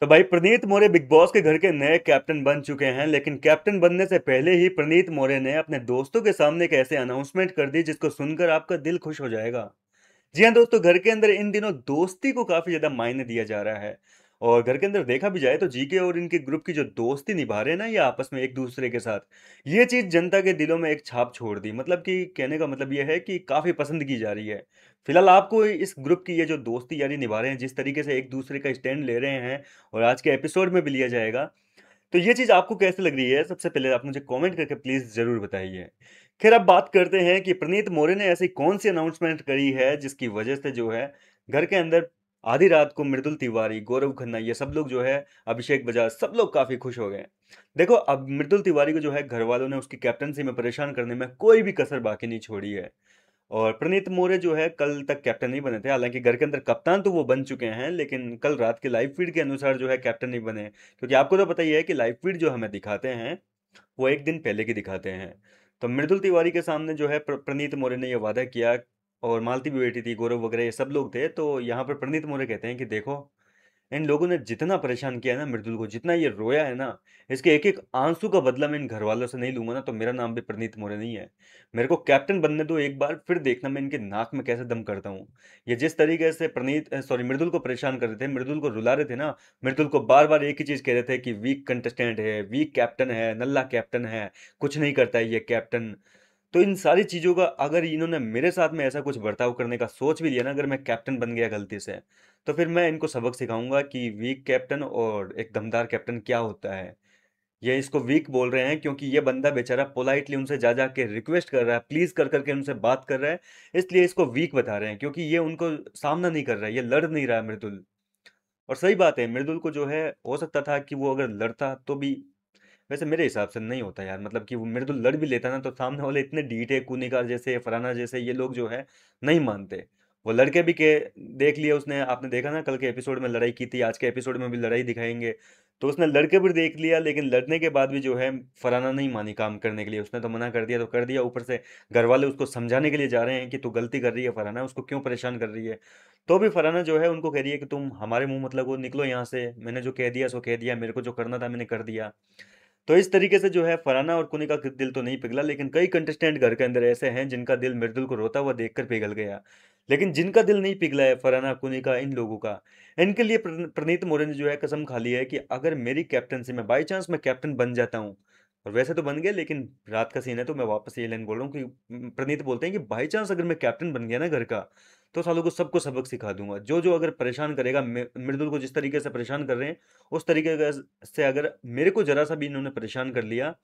तो भाई प्रनीत Maurya big boss के घर के नए कैप्टन बन चुके हैं, लेकिन कैप्टन बनने से पहले ही प्रनीत मौर्य ने अपने दोस्तों के सामने एक ऐसे अनाउंसमेंट कर दी जिसको सुनकर आपका दिल खुश हो जाएगा। जी हाँ दोस्तों, घर के अंदर इन दिनों दोस्ती को काफी ज्यादा मायने दिया जा रहा है। और घर के अंदर देखा भी जाए तो जीके और इनके ग्रुप की जो दोस्ती निभा रहे हैं ना, ये आपस में एक दूसरे के साथ, ये चीज जनता के दिलों में एक छाप छोड़ दी। मतलब कि कहने का मतलब ये है कि काफी पसंद की जा रही है। फिलहाल आपको इस ग्रुप की ये जो दोस्ती यारी निभा रहे हैं, जिस तरीके से एक दूसरे का स्टैंड ले रहे हैं, और आज के एपिसोड में भी लिया जाएगा, तो ये चीज आपको कैसे लग रही है? सबसे पहले आप मुझे कमेंट करके प्लीज जरूर बताइए। खैर, अब बात करते हैं कि प्रनीत मोरे ने ऐसी कौन सी अनाउंसमेंट करी है जिसकी वजह से जो है घर के अंदर आधी रात को मृदुल तिवारी, गौरव खन्ना, ये सब लोग जो है, अभिषेक बजाज, सब लोग काफी खुश हो गए। देखो, अब मृदुल तिवारी को जो है घर वालों ने उसकी कैप्टनसी में परेशान करने में कोई भी कसर बाकी नहीं छोड़ी है। और प्रणीत मोरे जो है कल तक कैप्टन नहीं बने थे। हालांकि घर के अंदर कप्तान तो वो बन चुके हैं, लेकिन कल रात के लाइव फीड के अनुसार जो है कैप्टन नहीं बने, क्योंकि आपको तो पता ही है कि लाइव फीड जो हमें दिखाते हैं वो एक दिन पहले की दिखाते हैं। तो मृदुल तिवारी के सामने जो है प्रणीत मोरे ने ये वादा किया, और मालती भी बैठी थी, गौरव वगैरह ये सब लोग थे। तो यहाँ पर प्रणीत मोरे कहते हैं कि देखो, इन लोगों ने जितना परेशान किया है ना मृदुल को, जितना ये रोया है ना, इसके एक एक आंसू का बदला मैं इन घर वालों से नहीं लूंगा ना, तो मेरा नाम भी प्रनीत मोरे नहीं है। मेरे को कैप्टन बनने दो एक बार, फिर देखना मैं इनके नाक में कैसे दम करता हूँ। ये जिस तरीके से मृदुल को परेशान कर रहे थे, मृदुल को रुला रहे थे ना, मृदुल को बार बार एक ही चीज कह रहे थे कि वीक कंटेस्टेंट है, वीक कैप्टन है, नल्ला कैप्टन है, कुछ नहीं करता है ये कैप्टन। तो इन सारी चीज़ों का अगर इन्होंने मेरे साथ में ऐसा कुछ बर्ताव करने का सोच भी लिया ना, अगर मैं कैप्टन बन गया गलती से, तो फिर मैं इनको सबक सिखाऊंगा कि वीक कैप्टन और एक दमदार कैप्टन क्या होता है। ये इसको वीक बोल रहे हैं क्योंकि ये बंदा बेचारा पोलाइटली उनसे जा जा के रिक्वेस्ट कर रहा है, प्लीज कर करके उनसे बात कर रहा है, इसलिए इसको वीक बता रहे हैं, क्योंकि ये उनको सामना नहीं कर रहा है, ये लड़ नहीं रहा है मृदुल। और सही बात है, मृदुल को जो है हो सकता था कि वो अगर लड़ता तो भी, वैसे मेरे हिसाब से नहीं होता यार। मतलब कि वो मृदुल लड़ भी लेता ना, तो सामने वाले इतने ढीठ है, कुनिकार जैसे, फराना जैसे, ये लोग जो है नहीं मानते। वो लड़के भी के देख लिया उसने, आपने देखा ना, कल के एपिसोड में लड़ाई की थी, आज के एपिसोड में भी लड़ाई दिखाएंगे। तो उसने लड़के भी देख लिया, लेकिन लड़ने के बाद भी जो है फराना नहीं मानी काम करने के लिए। उसने तो मना कर दिया तो कर दिया, ऊपर से घर वाले उसको समझाने के लिए जा रहे हैं कि तू गलती कर रही है फराना, उसको क्यों परेशान कर रही है। तो भी फराना जो है उनको कह रही है कि तुम हमारे मुंह मतलब वो निकलो यहाँ से, मैंने जो कह दिया सो कह दिया, मेरे को जो करना था मैंने कर दिया। तो इस तरीके से जो है फरहाना और कुनिका का दिल तो नहीं पिघला, लेकिन कई कंटेस्टेंट घर के अंदर ऐसे हैं जिनका दिल मृदुल को रोता हुआ देखकर पिघल गया। लेकिन जिनका दिल नहीं पिघला है, फरहाना, कुनिका, इन लोगों का, इनके लिए प्रणीत मोरे ने जो है कसम खा ली है कि अगर मेरी कैप्टनसी में बाई चांस मैं कैप्टन बन जाता हूँ, और वैसे तो बन गया, लेकिन रात का सीन है तो मैं वापस ये लाइन बोल रहा हूँ कि प्रणीत बोलते हैं कि बाई चांस अगर मैं कैप्टन बन गया ना घर का, तो सालों को सबको सबक सिखा दूंगा। जो जो अगर परेशान करेगा, मृदुल को जिस तरीके से परेशान कर रहे हैं, उस तरीके से अगर मेरे को जरा सा भी इन्होंने परेशान कर लिया,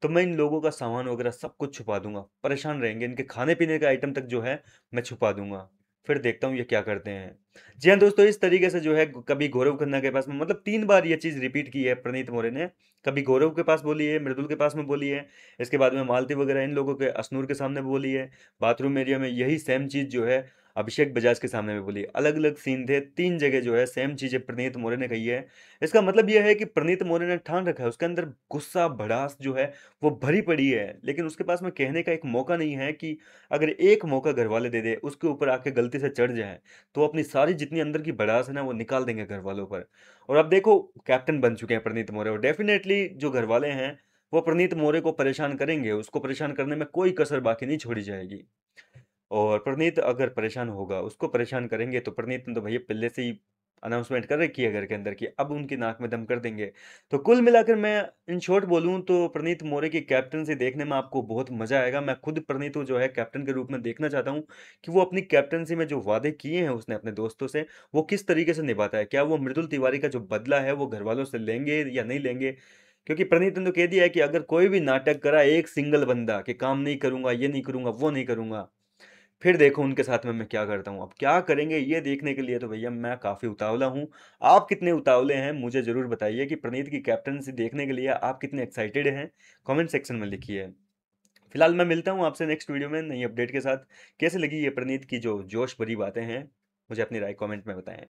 तो मैं इन लोगों का सामान वगैरह सब कुछ छुपा दूंगा। परेशान रहेंगे, इनके खाने पीने का आइटम तक जो है मैं छुपा दूंगा। फिर देखता हूँ ये क्या करते हैं। जी हाँ दोस्तों, इस तरीके से जो है कभी गौरव खन्ना के पास में, मतलब 3 बार ये चीज रिपीट की है प्रणीत मोरे ने। कभी गौरव के पास बोली है, मृदुल के पास में बोली है, इसके बाद में मालती वगैरह इन लोगों के, अश्नूर के सामने बोली है, बाथरूम एरिया में यही सेम चीज जो है अभिषेक बजाज के सामने में बोली। अलग अलग सीन थे, 3 जगह जो है सेम चीजें प्रणीत मोरे ने कही है। इसका मतलब यह है कि प्रणीत मोरे ने ठान रखा है, उसके अंदर गुस्सा भड़ास जो है वो भरी पड़ी है, लेकिन उसके पास में कहने का एक मौका नहीं है कि अगर एक मौका घर वाले दे दे, उसके ऊपर आके गलती से चढ़ जाए, तो अपनी सारी जितनी अंदर की भड़ास है ना वो निकाल देंगे घर वालों पर। और अब देखो, कैप्टन बन चुके हैं प्रणीत मोरे, और डेफिनेटली जो घर वाले हैं वो प्रणीत मोरे को परेशान करेंगे, उसको परेशान करने में कोई कसर बाकी नहीं छोड़ी जाएगी। और प्रणीत अगर परेशान होगा, उसको परेशान करेंगे, तो प्रणीत ने तो भैया पहले से ही अनाउंसमेंट कर रखी है घर के अंदर की, अब उनकी नाक में दम कर देंगे। तो कुल मिलाकर मैं इन शॉर्ट बोलूं तो प्रणीत मोरे की कैप्टनसी देखने में आपको बहुत मजा आएगा। मैं खुद प्रणीत को जो है कैप्टन के रूप में देखना चाहता हूं कि वो अपनी कैप्टनसी में जो वादे किए हैं उसने अपने दोस्तों से, वो किस तरीके से निभाता है। क्या वो मृदुल तिवारी का जो बदला है वो घर वालों से लेंगे या नहीं लेंगे? क्योंकि प्रणीत ने तो कह दिया है कि अगर कोई भी नाटक करा एक सिंगल बंदा कि काम नहीं करूंगा, ये नहीं करूंगा, वो नहीं करूंगा, फिर देखो उनके साथ में मैं क्या करता हूँ। अब क्या करेंगे ये देखने के लिए तो भैया मैं काफ़ी उतावला हूँ। आप कितने उतावले हैं मुझे ज़रूर बताइए कि प्रणीत की कैप्टनसी देखने के लिए आप कितने एक्साइटेड हैं, कमेंट सेक्शन में लिखिए। फिलहाल मैं मिलता हूँ आपसे नेक्स्ट वीडियो में नई अपडेट के साथ। कैसे लगी ये प्रणीत की जो जोश भरी बातें हैं, मुझे अपनी राय कमेंट में बताएं।